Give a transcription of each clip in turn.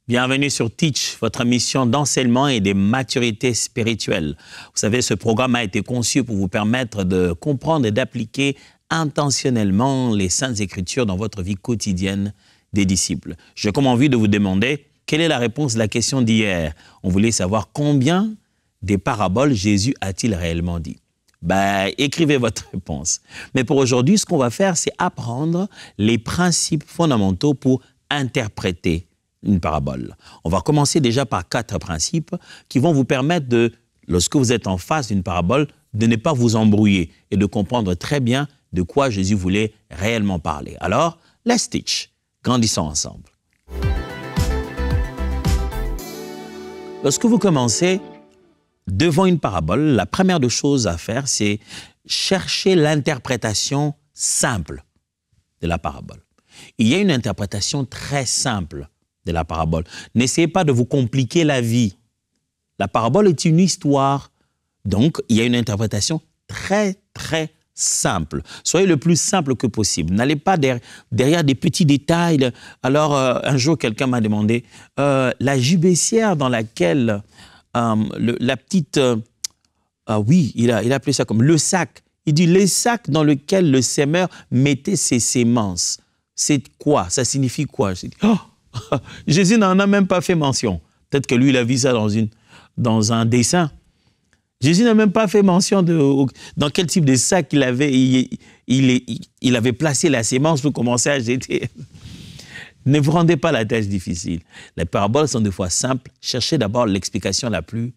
Bienvenue sur Teach, votre mission d'enseignement et de maturité spirituelle. Vous savez, ce programme a été conçu pour vous permettre de comprendre et d'appliquer intentionnellement les Saintes Écritures dans votre vie quotidienne des disciples. J'ai comme envie de vous demander, quelle est la réponse de la question d'hier? On voulait savoir combien des paraboles Jésus a-t-il réellement dit? Écrivez votre réponse. Mais pour aujourd'hui, ce qu'on va faire, c'est apprendre les principes fondamentaux pour interpréter une parabole. On va commencer déjà par 4 principes qui vont vous permettre de, lorsque vous êtes en face d'une parabole, de ne pas vous embrouiller et de comprendre très bien de quoi Jésus voulait réellement parler. Alors, let's teach. Grandissons ensemble. Lorsque vous commencez devant une parabole, la première des choses à faire, c'est chercher l'interprétation simple de la parabole. Il y a une interprétation très simple de la parabole. N'essayez pas de vous compliquer la vie. La parabole est une histoire. Donc, il y a une interprétation très simple. Soyez le plus simple que possible. N'allez pas derrière des petits détails. Alors, un jour, quelqu'un m'a demandé la gibecière dans laquelle la petite... oui, il a appelé ça comme le sac. Il dit le sac dans lequel le semeur mettait ses semences. C'est quoi? Ça signifie quoi? Je dis, Jésus n'en a même pas fait mention. Peut-être que lui, il a vu ça dans un dessin. Jésus n'a même pas fait mention dans quel type de sac il avait. Il avait placé la sémence pour commencer à jeter. Ne vous rendez pas la tâche difficile. Les paraboles sont des fois simples. Cherchez d'abord l'explication la plus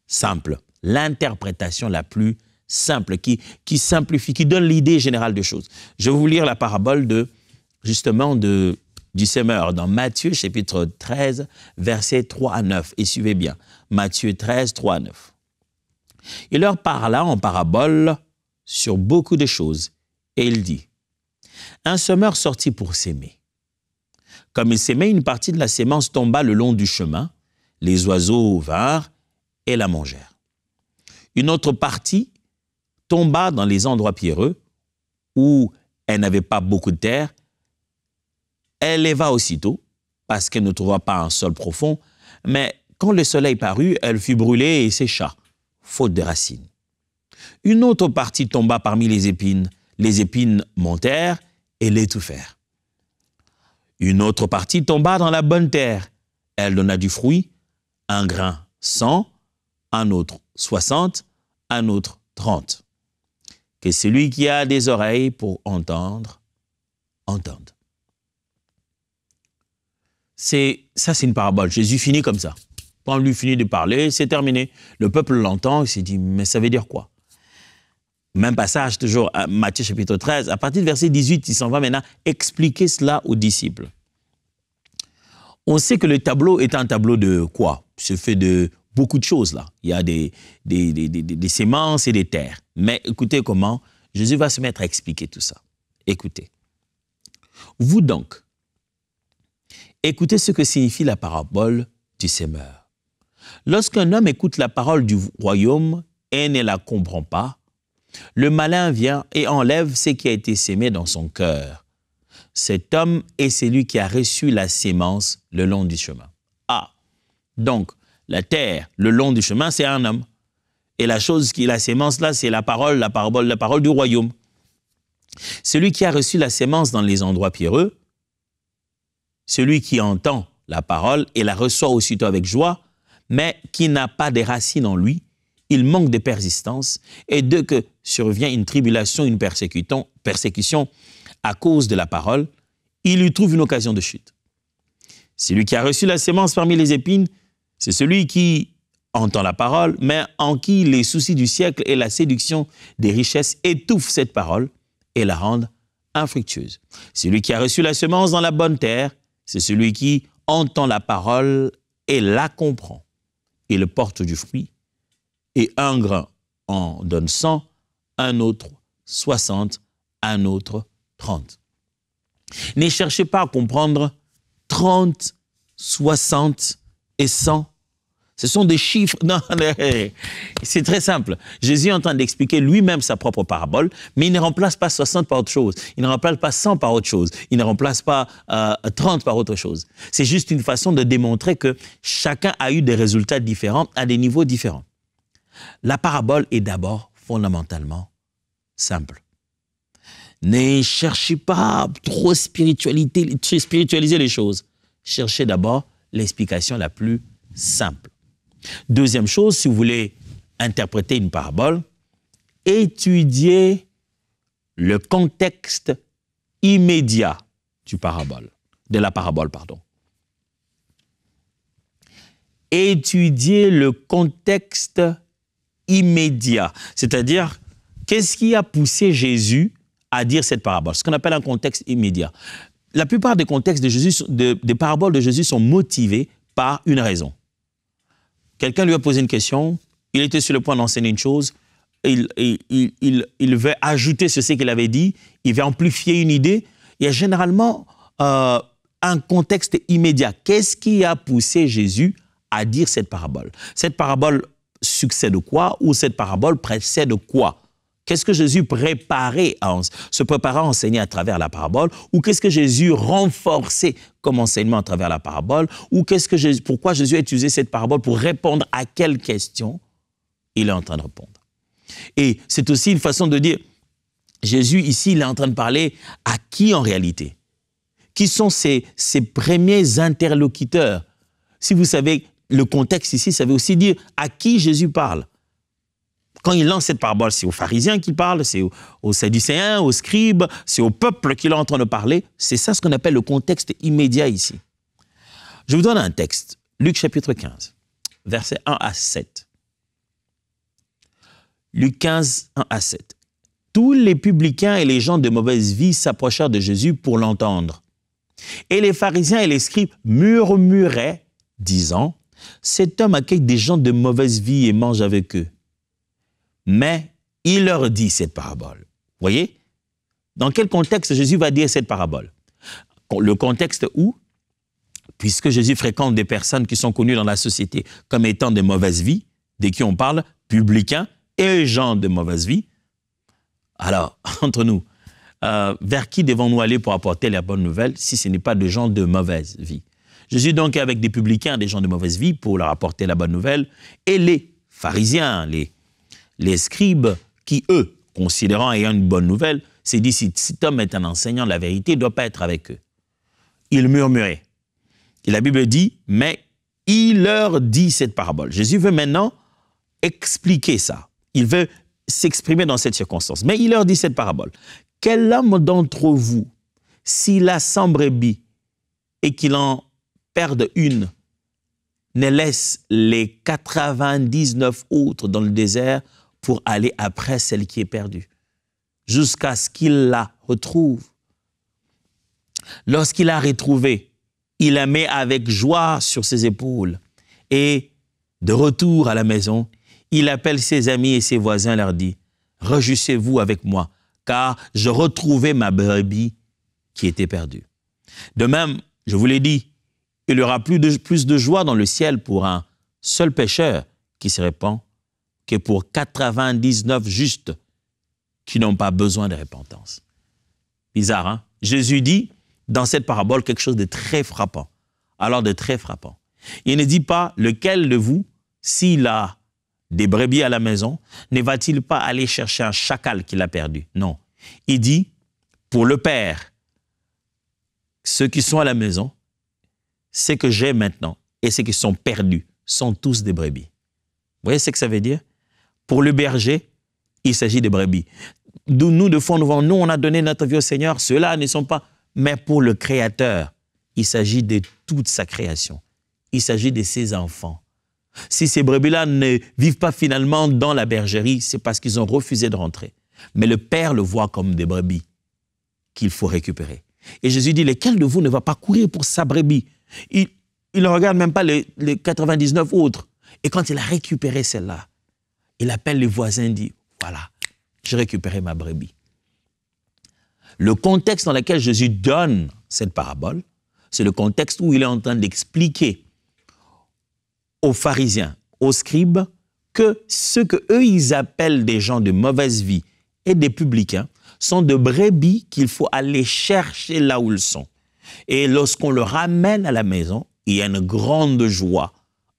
simple, l'interprétation la plus simple, qui simplifie, qui donne l'idée générale des choses. Je vais vous lire la parabole du semeur dans Matthieu chapitre 13, versets 3 à 9. Et suivez bien, Matthieu 13, 3 à 9. Il leur parla en parabole sur beaucoup de choses. Et il dit, un semeur sortit pour s'aimer. Comme il s'aimait, une partie de la sémence tomba le long du chemin. Les oiseaux vinrent et la mangèrent. Une autre partie tomba dans les endroits pierreux où elle n'avait pas beaucoup de terre. Elle leva aussitôt, parce qu'elle ne trouva pas un sol profond, mais quand le soleil parut, elle fut brûlée et sécha, faute de racines. Une autre partie tomba parmi les épines montèrent et l'étouffèrent. Une autre partie tomba dans la bonne terre, elle donna du fruit, un grain 100, un autre 60, un autre 30. Que celui qui a des oreilles pour entendre, entende. C'est une parabole. Jésus finit comme ça. Quand lui finit de parler, c'est terminé. Le peuple l'entend, il s'est dit, mais ça veut dire quoi? Même passage, toujours à Matthieu chapitre 13, à partir du verset 18, il s'en va maintenant expliquer cela aux disciples. On sait que le tableau est un tableau de quoi? C'est fait de beaucoup de choses là. Il y a des semences et des terres. Mais écoutez comment Jésus va se mettre à expliquer tout ça. Écoutez. Vous donc, écoutez ce que signifie la parabole du semeur. Lorsqu'un homme écoute la parole du royaume et ne la comprend pas, le malin vient et enlève ce qui a été sémé dans son cœur. Cet homme est celui qui a reçu la sémence le long du chemin. Donc, la terre, le long du chemin, c'est un homme. Et la sémence là, c'est la parole du royaume. Celui qui a reçu la sémence dans les endroits pierreux, celui qui entend la parole et la reçoit aussitôt avec joie, mais qui n'a pas de racines en lui, il manque de persistance, et dès que survient une tribulation, une persécution à cause de la parole, il lui trouve une occasion de chute. Celui qui a reçu la sémence parmi les épines, c'est celui qui entend la parole, mais en qui les soucis du siècle et la séduction des richesses étouffent cette parole et la rendent infructueuse. Celui qui a reçu la semence dans la bonne terre, c'est celui qui entend la parole et la comprend. Il porte du fruit, et un grain en donne 100, un autre 60, un autre 30. Ne cherchez pas à comprendre 30, 60 et 100. Ce sont des chiffres. Non, c'est très simple. Jésus est en train d'expliquer lui-même sa propre parabole, mais il ne remplace pas 60 par autre chose. Il ne remplace pas 100 par autre chose. Il ne remplace pas 30 par autre chose. C'est juste une façon de démontrer que chacun a eu des résultats différents à des niveaux différents. La parabole est d'abord fondamentalement simple. Ne cherchez pas trop spiritualiser les choses. Cherchez d'abord l'explication la plus simple. Deuxième chose, si vous voulez interpréter une parabole, étudiez le contexte immédiat de la parabole. Étudiez le contexte immédiat, c'est-à-dire qu'est-ce qui a poussé Jésus à dire cette parabole, ce qu'on appelle un contexte immédiat. La plupart des contextes des paraboles de Jésus sont motivés par une raison. Quelqu'un lui a posé une question, il était sur le point d'enseigner une chose, il veut ajouter ce qu'il avait dit, il veut amplifier une idée. Il y a généralement un contexte immédiat. Qu'est-ce qui a poussé Jésus à dire cette parabole? Cette parabole succède quoi ou cette parabole précède quoi? Qu'est-ce que Jésus se préparait à enseigner à travers la parabole? Ou qu'est-ce que Jésus renforçait comme enseignement à travers la parabole? Ou pourquoi Jésus a utilisé cette parabole pour répondre à quelle question il est en train de répondre? Et c'est aussi une façon de dire, Jésus ici, il est en train de parler à qui en réalité? Qui sont ses premiers interlocuteurs? Si vous savez, le contexte ici, ça veut aussi dire à qui Jésus parle. Quand il lance cette parabole, c'est aux pharisiens qu'il parle, c'est aux sadducéens, aux scribes, c'est au peuple qu'il est en train de parler. C'est ça ce qu'on appelle le contexte immédiat ici. Je vous donne un texte, Luc chapitre 15, versets 1 à 7. Luc 15, 1 à 7. Tous les publicains et les gens de mauvaise vie s'approchèrent de Jésus pour l'entendre. Et les pharisiens et les scribes murmuraient, disant, « Cet homme accueille des gens de mauvaise vie et mange avec eux. » Mais il leur dit cette parabole. Voyez? Dans quel contexte Jésus va dire cette parabole? Le contexte où, puisque Jésus fréquente des personnes qui sont connues dans la société comme étant de mauvaise vie, de qui on parle, publicains et gens de mauvaise vie. Alors, entre nous, vers qui devons-nous aller pour apporter la bonne nouvelle si ce n'est pas de gens de mauvaise vie? Jésus donc est avec des publicains, des gens de mauvaise vie pour leur apporter la bonne nouvelle, et les pharisiens, les scribes qui, eux, considérant ayant une bonne nouvelle, s'est dit, si cet homme est un enseignant de la vérité, il ne doit pas être avec eux. Ils murmuraient. Et la Bible dit, mais il leur dit cette parabole. Jésus veut maintenant expliquer ça. Il veut s'exprimer dans cette circonstance. Mais il leur dit cette parabole. Quel homme d'entre vous, s'il a 100 brebis et qu'il en perde une, ne laisse les 99 autres dans le désert pour aller après celle qui est perdue, jusqu'à ce qu'il la retrouve. Lorsqu'il l'a retrouvée, il la met avec joie sur ses épaules. Et de retour à la maison, il appelle ses amis et ses voisins, leur dit, « Réjouissez-vous avec moi, car je retrouvais ma brebis qui était perdue. » De même, je vous l'ai dit, il y aura plus de joie dans le ciel pour un seul pécheur qui se répand que pour 99 justes qui n'ont pas besoin de repentance. Bizarre, hein? Jésus dit dans cette parabole quelque chose de très frappant. Alors de très frappant. Il ne dit pas lequel de vous, s'il a des brebis à la maison, ne va-t-il pas aller chercher un chacal qu'il a perdu? Non. Il dit, pour le Père, ceux qui sont à la maison, ce que j'ai maintenant et ceux qui sont perdus sont tous des brebis. Vous voyez ce que ça veut dire? Pour le berger, il s'agit de brebis. Nous, de fond, nous, on a donné notre vie au Seigneur. Ceux-là ne sont pas... Mais pour le Créateur, il s'agit de toute sa création. Il s'agit de ses enfants. Si ces brebis-là ne vivent pas finalement dans la bergerie, c'est parce qu'ils ont refusé de rentrer. Mais le Père le voit comme des brebis qu'il faut récupérer. Et Jésus dit, lequel de vous ne va pas courir pour sa brebis? Il ne regarde même pas les 99 autres. Et quand il a récupéré celle-là, il appelle les voisins et dit, voilà, j'ai récupéré ma brebis. Le contexte dans lequel Jésus donne cette parabole, c'est le contexte où il est en train d'expliquer aux pharisiens, aux scribes, que ceux que eux ils appellent des gens de mauvaise vie et des publicains sont de brebis qu'il faut aller chercher là où ils sont. Et lorsqu'on le ramène à la maison, il y a une grande joie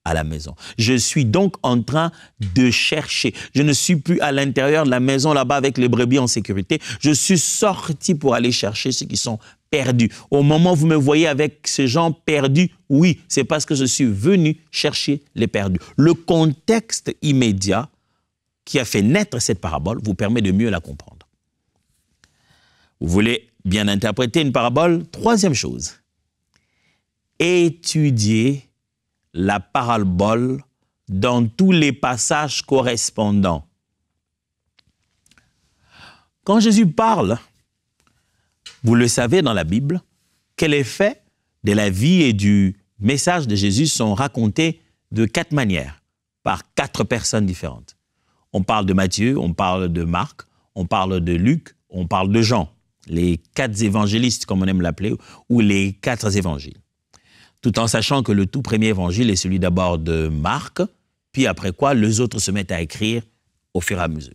à la maison. Je suis donc en train de chercher. Je ne suis plus à l'intérieur de la maison là-bas avec les brebis en sécurité. Je suis sorti pour aller chercher ceux qui sont perdus. Au moment où vous me voyez avec ces gens perdus, oui, c'est parce que je suis venu chercher les perdus. Le contexte immédiat qui a fait naître cette parabole vous permet de mieux la comprendre. Vous voulez bien interpréter une parabole? Troisième chose, étudier la parabole dans tous les passages correspondants. Quand Jésus parle, vous le savez dans la Bible, que les faits de la vie et du message de Jésus sont racontés de 4 manières, par 4 personnes différentes. On parle de Matthieu, on parle de Marc, on parle de Luc, on parle de Jean, les 4 évangélistes, comme on aime l'appeler, ou les 4 évangiles. Tout en sachant que le tout premier évangile est celui d'abord de Marc, puis après quoi, les autres se mettent à écrire au fur et à mesure.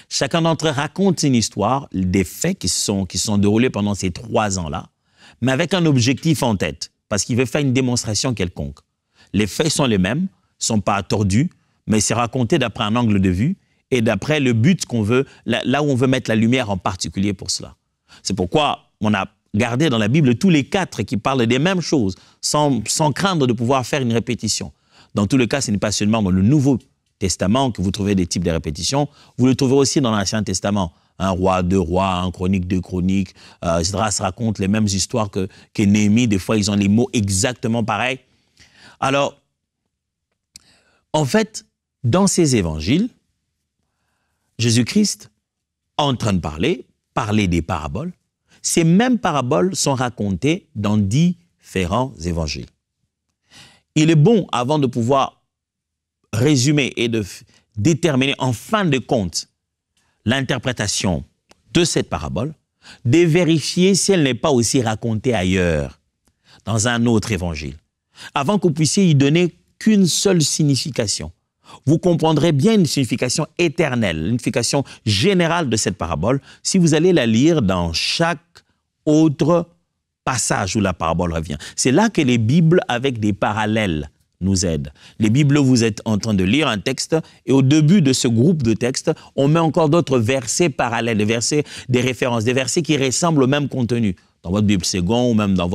Chacun d'entre eux raconte une histoire, des faits qui sont déroulés pendant ces 3 ans-là, mais avec un objectif en tête, parce qu'il veut faire une démonstration quelconque. Les faits sont les mêmes, ne sont pas tordus, mais c'est raconté d'après un angle de vue et d'après le but qu'on veut, là où on veut mettre la lumière en particulier pour cela. C'est pourquoi on a gardé dans la Bible tous les 4 qui parlent des mêmes choses, sans craindre de pouvoir faire une répétition. Dans tous les cas, ce n'est pas seulement dans le Nouveau Testament que vous trouvez des types de répétitions, vous le trouvez aussi dans l'Ancien Testament. Un roi, 2 rois, un chronique, 2 chroniques, etc. se racontent les mêmes histoires que Néhémie. Des fois, ils ont les mots exactement pareils. Alors, en fait, dans ces évangiles, Jésus-Christ, en train de parler des paraboles. Ces mêmes paraboles sont racontées dans différents évangiles. Il est bon, avant de pouvoir résumer et de déterminer en fin de compte l'interprétation de cette parabole, de vérifier si elle n'est pas aussi racontée ailleurs, dans un autre évangile, avant que vous puissiez y donner qu'une seule signification. Vous comprendrez bien une signification éternelle, une signification générale de cette parabole, si vous allez la lire dans chaque autre passage où la parabole revient. C'est là que les Bibles avec des parallèles nous aident. Les Bibles, vous êtes en train de lire un texte et au début de ce groupe de textes, on met encore d'autres versets parallèles, des versets, des références, des versets qui ressemblent au même contenu. Dans votre Bible Second ou même dans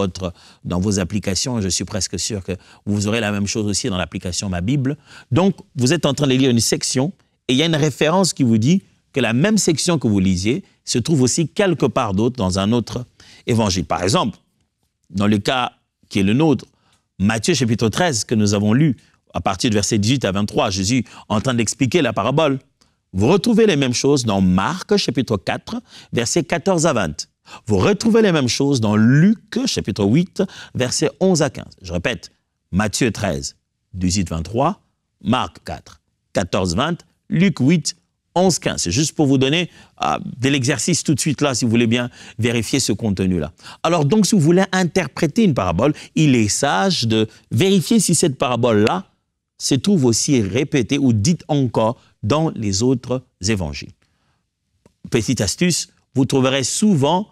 vos applications, je suis presque sûr que vous aurez la même chose aussi dans l'application Ma Bible. Donc, vous êtes en train de lire une section et il y a une référence qui vous dit que la même section que vous lisiez se trouve aussi quelque part d'autre dans un autre évangile. Par exemple, dans le cas qui est le nôtre, Matthieu chapitre 13 que nous avons lu à partir du verset 18 à 23, Jésus en train d'expliquer la parabole. Vous retrouvez les mêmes choses dans Marc chapitre 4, versets 14 à 20. Vous retrouvez les mêmes choses dans Luc chapitre 8, versets 11 à 15. Je répète, Matthieu 13, 18 à 23, Marc 4, 14 à 20, Luc 8, 11, 15. C'est juste pour vous donner de l'exercice tout de suite là, si vous voulez bien vérifier ce contenu-là. Alors donc, si vous voulez interpréter une parabole, il est sage de vérifier si cette parabole-là se trouve aussi répétée ou dite encore dans les autres évangiles. Petite astuce, vous trouverez souvent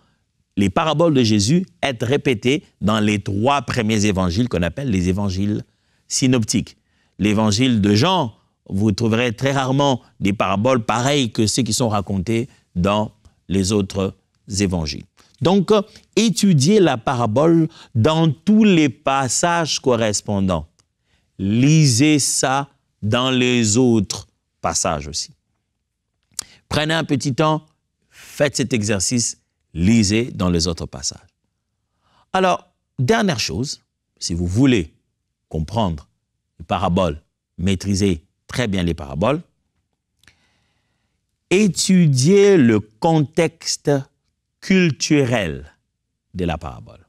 les paraboles de Jésus être répétées dans les 3 premiers évangiles qu'on appelle les évangiles synoptiques. L'évangile de Jean, vous trouverez très rarement des paraboles pareilles que ceux qui sont racontés dans les autres évangiles. Donc, étudiez la parabole dans tous les passages correspondants. Lisez ça dans les autres passages aussi. Prenez un petit temps, faites cet exercice, lisez dans les autres passages. Alors, dernière chose, si vous voulez comprendre les paraboles, maîtriser très bien les paraboles, étudiez le contexte culturel de la parabole.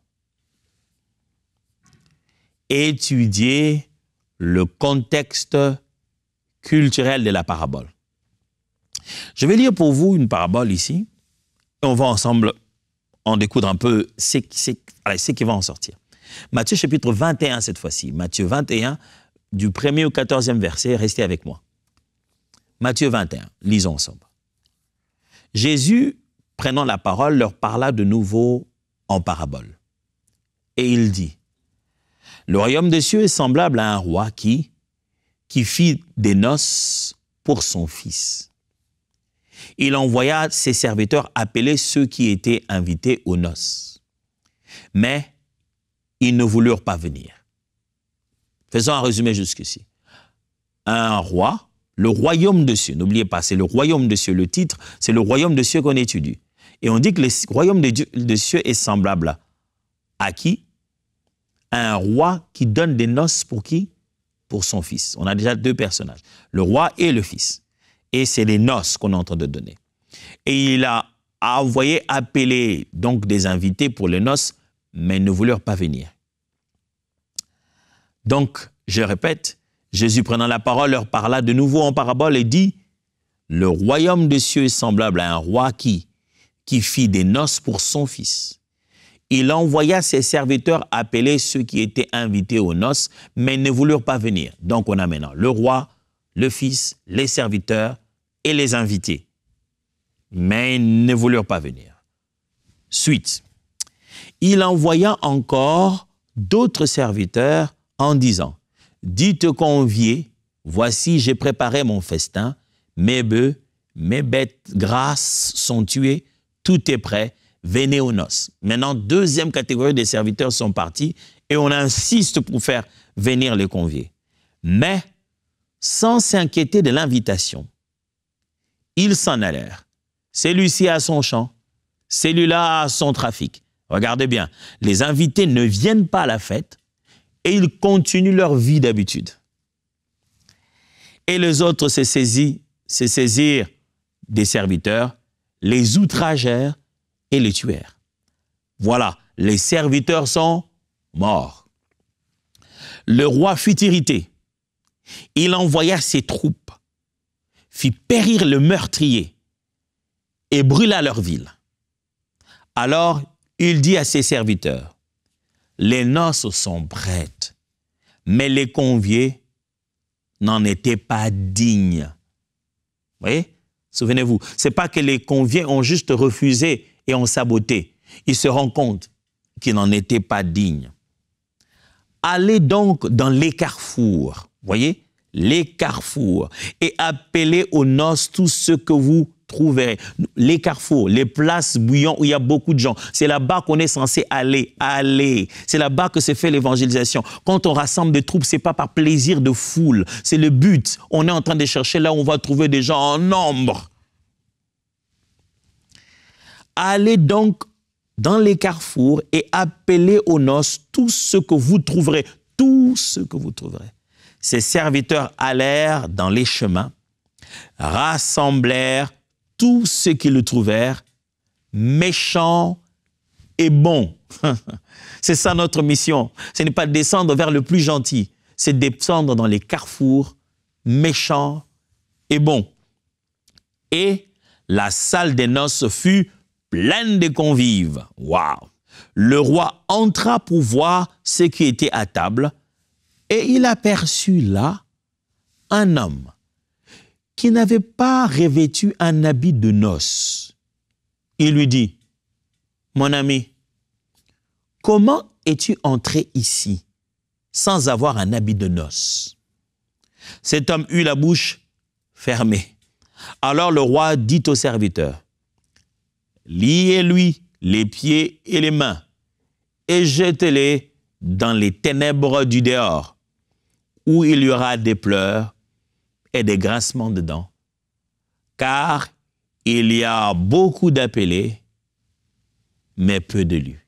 Étudiez le contexte culturel de la parabole. Je vais lire pour vous une parabole ici, et on va ensemble en découdre un peu ce qui va en sortir. Matthieu chapitre 21 cette fois-ci. Matthieu 21, du 1er au 14e verset, restez avec moi. Matthieu 21, lisons ensemble. Jésus, prenant la parole, leur parla de nouveau en parabole. Et il dit, le royaume des cieux est semblable à un roi qui fit des noces pour son fils. Il envoya ses serviteurs appeler ceux qui étaient invités aux noces. Mais ils ne voulurent pas venir. Faisons un résumé jusqu'ici. Un roi, le royaume des cieux, n'oubliez pas, c'est le royaume des cieux, le titre, c'est le royaume des cieux qu'on étudie. Et on dit que le royaume des cieux est semblable à qui? À un roi qui donne des noces pour qui? Pour son fils. On a déjà deux personnages, le roi et le fils. Et c'est les noces qu'on est en train de donner. Et il a envoyé appeler donc des invités pour les noces, mais ils ne voulurent pas venir. Donc, je répète, Jésus prenant la parole leur parla de nouveau en parabole et dit, le royaume des cieux est semblable à un roi qui fit des noces pour son fils. Il envoya ses serviteurs appeler ceux qui étaient invités aux noces, mais ils ne voulurent pas venir. Donc, on a maintenant le roi, le fils, les serviteurs et les invités. Mais ils ne voulurent pas venir. Suite. Il envoya encore d'autres serviteurs en disant, dites aux conviés, voici j'ai préparé mon festin, mes bœufs, mes bêtes grasses sont tuées, tout est prêt, venez aux noces. Maintenant, deuxième catégorie des serviteurs sont partis et on insiste pour faire venir les conviés. Mais, sans s'inquiéter de l'invitation, ils s'en allèrent. Celui-ci a son champ, celui-là a son trafic. Regardez bien, les invités ne viennent pas à la fête et ils continuent leur vie d'habitude. Et les autres se saisirent des serviteurs, les outragèrent et les tuèrent. Voilà, les serviteurs sont morts. Le roi fut irrité. Il envoya ses troupes, fit périr le meurtrier et brûla leur ville. Alors, il dit à ses serviteurs, les noces sont prêtes, mais les conviés n'en étaient pas dignes. Vous voyez? Souvenez-vous, ce n'est pas que les conviés ont juste refusé et ont saboté. Ils se rendent compte qu'ils n'en étaient pas dignes. Allez donc dans les carrefours, voyez, les carrefours, et appelez aux noces tous ceux que vous trouverez. Les carrefours, les places bouillantes où il y a beaucoup de gens, c'est là-bas qu'on est censé aller. C'est là-bas que se fait l'évangélisation. Quand on rassemble des troupes, ce n'est pas par plaisir de foule, c'est le but. On est en train de chercher là où on va trouver des gens en nombre. Allez donc dans les carrefours et appelez aux noces tout ce que vous trouverez. Tout ce que vous trouverez. Ses serviteurs allèrent dans les chemins, rassemblèrent tous ceux qui le trouvèrent, méchants et bons. C'est ça notre mission. Ce n'est pas descendre vers le plus gentil, c'est descendre dans les carrefours, méchants et bons. Et la salle des noces fut pleine de convives. Waouh! Le roi entra pour voir ce qui était à table et il aperçut là un homme qui n'avait pas revêtu un habit de noces. Il lui dit, « Mon ami, comment es-tu entré ici sans avoir un habit de noces ?» Cet homme eut la bouche fermée. Alors le roi dit au serviteur, « Liez-lui les pieds et les mains et jetez-les dans les ténèbres du dehors, où il y aura des pleurs et des grincements de dents, car il y a beaucoup d'appelés, mais peu d'élus. »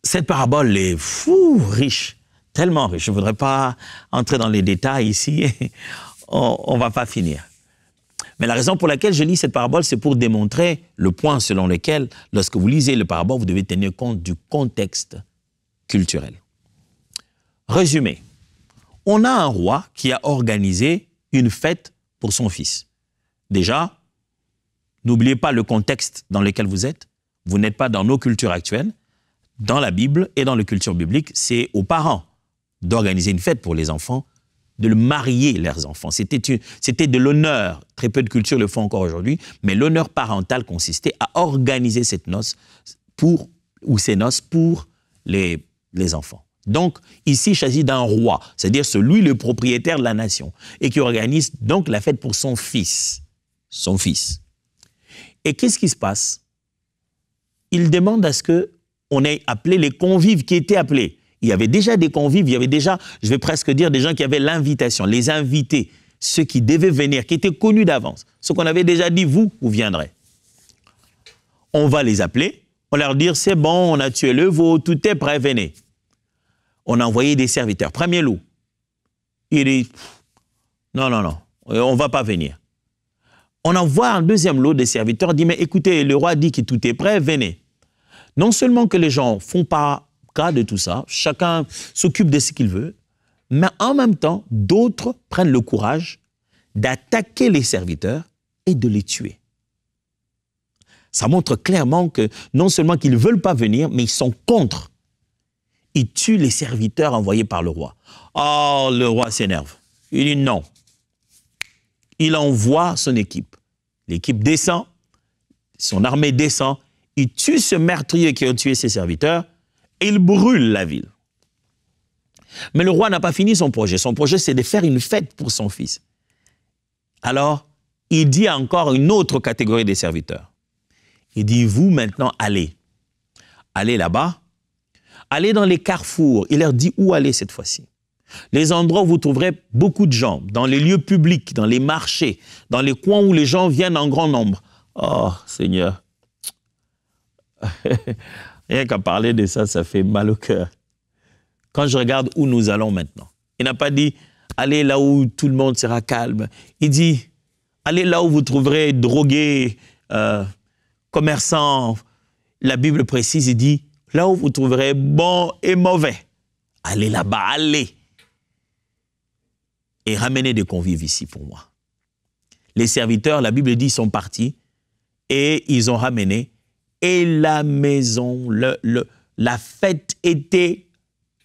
Cette parabole est riche, tellement riche. Je ne voudrais pas entrer dans les détails ici, on ne va pas finir. Mais la raison pour laquelle je lis cette parabole, c'est pour démontrer le point selon lequel, lorsque vous lisez le parabole, vous devez tenir compte du contexte culturel. Résumé, on a un roi qui a organisé une fête pour son fils. Déjà, n'oubliez pas le contexte dans lequel vous êtes. Vous n'êtes pas dans nos cultures actuelles. dans la Bible et dans la culture biblique, c'est aux parents d'organiser une fête pour les enfants, de le marier leurs enfants. C'était de l'honneur. Très peu de cultures le font encore aujourd'hui, mais l'honneur parental consistait à organiser cette noce ces noces pour les enfants. Donc, ici, il s'agit d'un roi, c'est-à-dire celui le propriétaire de la nation, et qui organise donc la fête pour son fils. Son fils. Et qu'est-ce qui se passe? Il demande à ce qu'on ait appelé les convives qui étaient appelés. Il y avait déjà des convives, il y avait déjà, je vais presque dire, des gens qui avaient l'invitation, les invités, ceux qui devaient venir, qui étaient connus d'avance, ceux qu'on avait déjà dit, vous viendrez. On va les appeler, on leur dit, c'est bon, on a tué le veau, tout est prêt, venez. On a envoyé des serviteurs. Premier loup, il dit, non, on ne va pas venir. On envoie un deuxième lot de serviteurs, on dit, mais écoutez, le roi dit que tout est prêt, venez. Non seulement que les gens ne font pas cas de tout ça, chacun s'occupe de ce qu'il veut, mais en même temps, d'autres prennent le courage d'attaquer les serviteurs et de les tuer. Ça montre clairement que non seulement qu'ils ne veulent pas venir, mais ils sont contre. Ils tuent les serviteurs envoyés par le roi. Oh, le roi s'énerve. Il dit non. Il envoie son équipe. L'équipe descend, son armée descend, il tue ce meurtrier qui a tué ses serviteurs et il brûle la ville. Mais le roi n'a pas fini son projet. Son projet, c'est de faire une fête pour son fils. Alors, il dit encore une autre catégorie des serviteurs. Il dit, vous maintenant, allez. Allez là-bas. Allez dans les carrefours. Il leur dit où aller cette fois-ci. Les endroits où vous trouverez beaucoup de gens, dans les lieux publics, dans les marchés, dans les coins où les gens viennent en grand nombre. Oh, Seigneur. Rien qu'à parler de ça, ça fait mal au cœur. Quand je regarde où nous allons maintenant, il n'a pas dit « allez là où tout le monde sera calme ». Il dit « allez là où vous trouverez drogués, commerçants ». La Bible précise, il dit « là où vous trouverez bons et mauvais ». Allez là-bas, allez. Et ramenez des convives ici pour moi. Les serviteurs, la Bible dit, sont partis et ils ont ramené. Et la maison, la fête était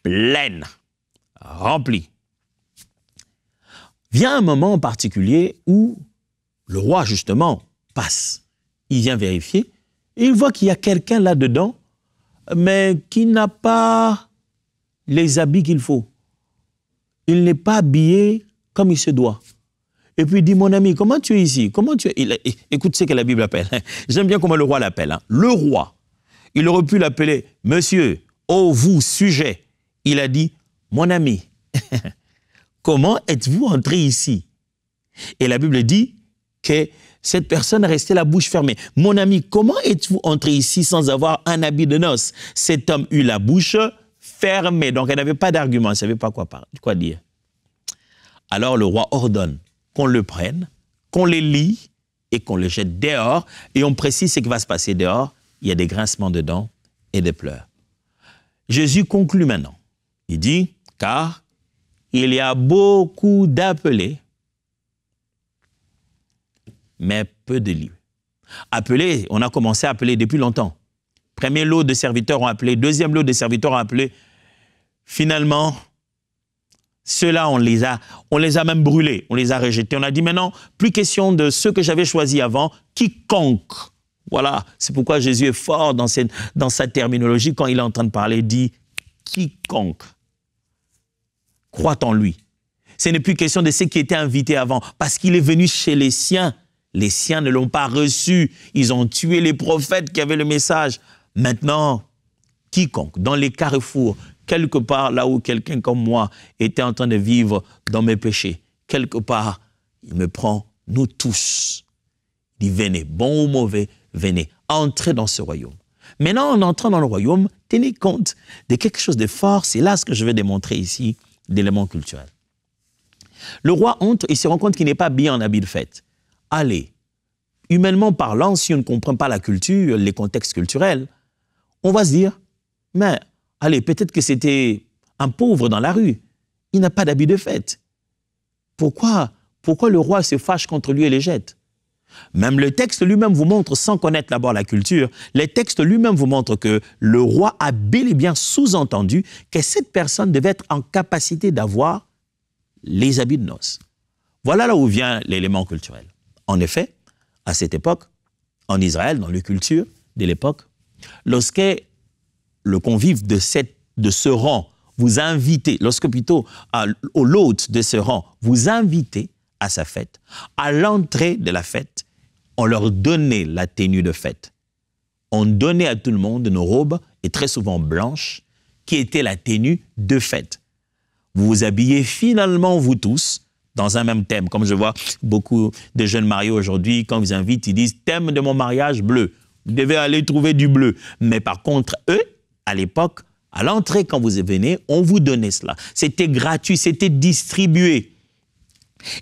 pleine, remplie. Vient un moment en particulier où le roi, justement, passe. Il vient vérifier et il voit qu'il y a quelqu'un là-dedans, mais qui n'a pas les habits qu'il faut. Il n'est pas habillé comme il se doit. Et puis il dit, mon ami, comment tu es ici? Comment tu es? Écoute ce que la Bible appelle. J'aime bien comment le roi l'appelle. Hein. Le roi, il aurait pu l'appeler, monsieur, oh vous, sujet. Il a dit, mon ami, comment êtes-vous entré ici? Et la Bible dit que cette personne a resté la bouche fermée. Mon ami, comment êtes-vous entré ici sans avoir un habit de noces? Cet homme eut la bouche fermée. Donc, elle n'avait pas d'argument, elle ne savait pas quoi dire. Alors, le roi ordonne qu'on le prenne, qu'on les lie et qu'on le jette dehors. Et on précise ce qui va se passer dehors. Il y a des grincements de dents et des pleurs. Jésus conclut maintenant. Il dit, car il y a beaucoup d'appelés, mais peu de lieux. Appelés, on a commencé à appeler depuis longtemps. Premier lot de serviteurs ont appelé, deuxième lot de serviteurs ont appelé. Finalement, ceux-là, on les a même brûlés, on les a rejetés. On a dit maintenant, plus question de ceux que j'avais choisis avant, quiconque. Voilà, c'est pourquoi Jésus est fort dans sa terminologie. Quand il est en train de parler, il dit quiconque croit en lui. Ce n'est plus question de ceux qui étaient invités avant, parce qu'il est venu chez les siens. Les siens ne l'ont pas reçu. Ils ont tué les prophètes qui avaient le message. Maintenant, quiconque, dans les carrefours, quelque part là où quelqu'un comme moi était en train de vivre dans mes péchés, quelque part, il me prend, nous tous. Il dit, venez, bon ou mauvais, venez, entrez dans ce royaume. Maintenant, en entrant dans le royaume, tenez compte de quelque chose de fort. C'est là ce que je vais démontrer ici, d'éléments culturels. Le roi entre et se rend compte qu'il n'est pas bien en habit de fête. Allez, humainement parlant, si on ne comprend pas la culture, les contextes culturels, on va se dire, mais allez, peut-être que c'était un pauvre dans la rue. Il n'a pas d'habit de fête. Pourquoi le roi se fâche contre lui et les jette? Même le texte lui-même vous montre, sans connaître d'abord la culture, les textes lui-même vous montrent que le roi a bel et bien sous-entendu que cette personne devait être en capacité d'avoir les habits de noces. Voilà là où vient l'élément culturel. En effet, à cette époque, en Israël, dans les cultures de l'époque, lorsque le convive de ce rang vous invite, lorsque plutôt l'hôte de ce rang vous invite à sa fête, à l'entrée de la fête, on leur donnait la tenue de fête. On donnait à tout le monde nos robes, et très souvent blanches, qui étaient la tenue de fête. Vous vous habillez finalement, vous tous, dans un même thème. Comme je vois beaucoup de jeunes mariés aujourd'hui, quand ils invitent, ils disent « thème de mon mariage bleu ». Vous devez aller trouver du bleu. Mais par contre, eux, à l'époque, à l'entrée, quand vous venez, on vous donnait cela. C'était gratuit, c'était distribué.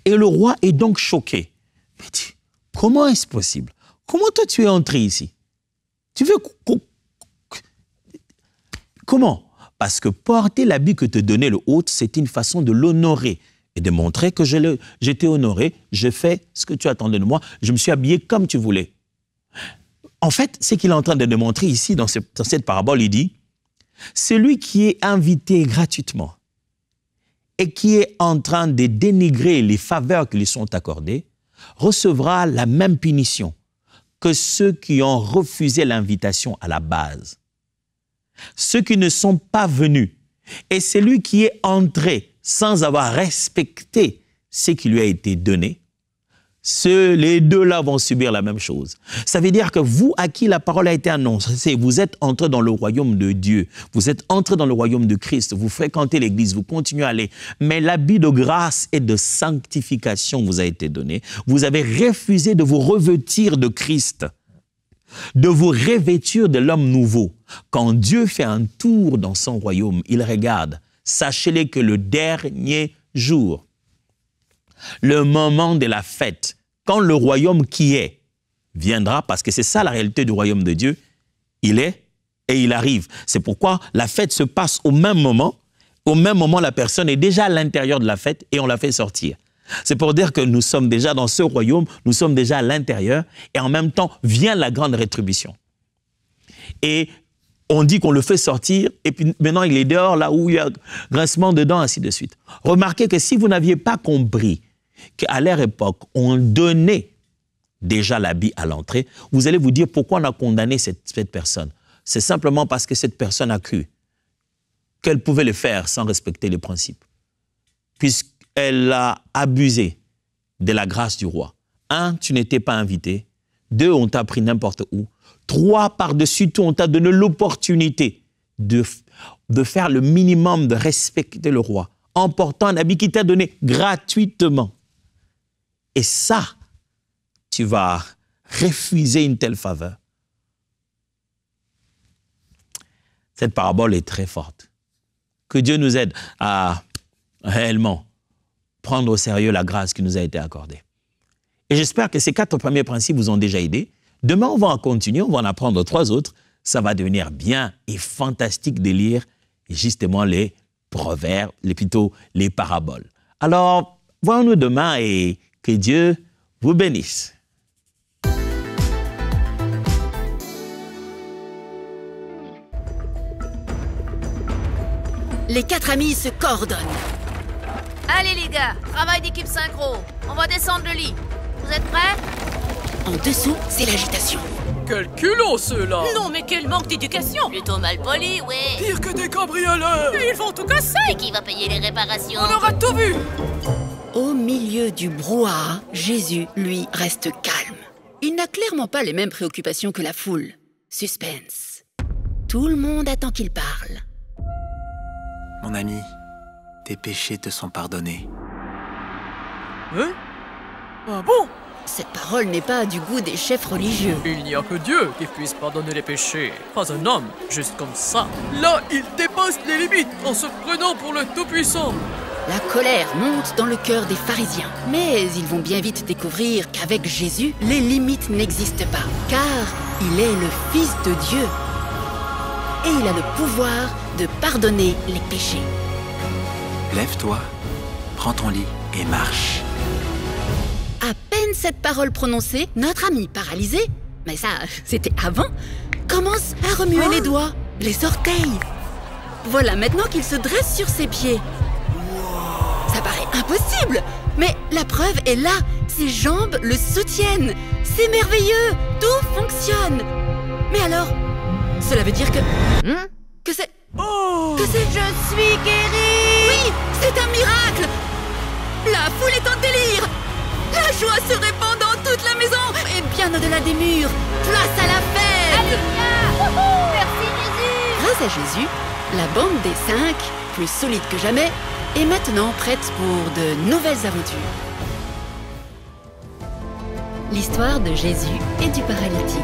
Et le roi est donc choqué. Mais comment est-ce possible? Comment toi tu es entré ici? Tu veux... Comment? Parce que porter l'habit que te donnait le hôte, c'est une façon de l'honorer et de montrer que j'étais honoré, je fais ce que tu attendais de moi, je me suis habillé comme tu voulais. En fait, ce qu'il est en train de démontrer ici, dans cette parabole, il dit, celui qui est invité gratuitement et qui est en train de dénigrer les faveurs qui lui sont accordées, recevra la même punition que ceux qui ont refusé l'invitation à la base. Ceux qui ne sont pas venus et celui qui est entré sans avoir respecté ce qui lui a été donné, les deux-là vont subir la même chose. Ça veut dire que vous, à qui la parole a été annoncée, vous êtes entrés dans le royaume de Dieu, vous êtes entrés dans le royaume de Christ, vous fréquentez l'église, vous continuez à aller, mais l'habit de grâce et de sanctification vous a été donné. Vous avez refusé de vous revêtir de Christ, de vous revêtir de l'homme nouveau. Quand Dieu fait un tour dans son royaume, il regarde. Sachez-le que le dernier jour, le moment de la fête, quand le royaume qui est viendra, parce que c'est ça la réalité du royaume de Dieu, il est et il arrive. C'est pourquoi la fête se passe au même moment. Au même moment, la personne est déjà à l'intérieur de la fête et on la fait sortir. C'est pour dire que nous sommes déjà dans ce royaume, nous sommes déjà à l'intérieur et en même temps vient la grande rétribution. Et on dit qu'on le fait sortir et puis maintenant il est dehors là où il y a grincement dedans, ainsi de suite. Remarquez que si vous n'aviez pas compris qu'à leur époque, on donnait déjà l'habit à l'entrée, vous allez vous dire pourquoi on a condamné cette personne. C'est simplement parce que cette personne a cru qu'elle pouvait le faire sans respecter les principes. Puisqu'elle a abusé de la grâce du roi. 1, tu n'étais pas invité. 2, on t'a pris n'importe où. 3, par-dessus tout, on t'a donné l'opportunité de faire le minimum, de respecter le roi, en portant un habit qui t'a donné gratuitement. Et ça, tu vas refuser une telle faveur. Cette parabole est très forte. Que Dieu nous aide à réellement prendre au sérieux la grâce qui nous a été accordée. Et j'espère que ces 4 premiers principes vous ont déjà aidé. Demain, on va en continuer, on va en apprendre 3 autres. Ça va devenir bien et fantastique de lire justement les proverbes, plutôt les paraboles. Alors, voyons-nous demain et que Dieu vous bénisse. Les 4 amis se coordonnent. Allez les gars, travail d'équipe synchro. On va descendre le lit. Vous êtes prêts? En dessous, c'est l'agitation. Quel culot ceux-là! Non mais quel manque d'éducation! Plutôt mal poli, ouais. Pire que des cambrioleurs! Ils vont tout casser! Et qui va payer les réparations? On aura tout vu! Au milieu du brouhaha, Jésus, lui, reste calme. Il n'a clairement pas les mêmes préoccupations que la foule. Suspense. Tout le monde attend qu'il parle. Mon ami, tes péchés te sont pardonnés. Hein? Ah bon? Cette parole n'est pas du goût des chefs religieux. Il n'y a que Dieu qui puisse pardonner les péchés, pas un homme, juste comme ça. Là, il dépasse les limites en se prenant pour le Tout-Puissant. La colère monte dans le cœur des pharisiens. Mais ils vont bien vite découvrir qu'avec Jésus, les limites n'existent pas. Car il est le Fils de Dieu. Et il a le pouvoir de pardonner les péchés. Lève-toi, prends ton lit et marche. À peine peine cette parole prononcée, notre ami paralysé, mais ça, c'était avant, commence à remuer les doigts, les orteils. Voilà maintenant qu'il se dresse sur ses pieds. Ça paraît impossible, mais la preuve est là. Ses jambes le soutiennent. C'est merveilleux, tout fonctionne. Mais alors, cela veut dire que... Que c'est... Je suis guérie! Oui, c'est un miracle! La foule est en délire! La joie se répand dans toute la maison et bien au-delà des murs. Place à la fête! Alléluia! Wouhou! Merci Jésus! Grâce à Jésus, la bande des 5, plus solide que jamais, est maintenant prête pour de nouvelles aventures. L'histoire de Jésus et du paralytique.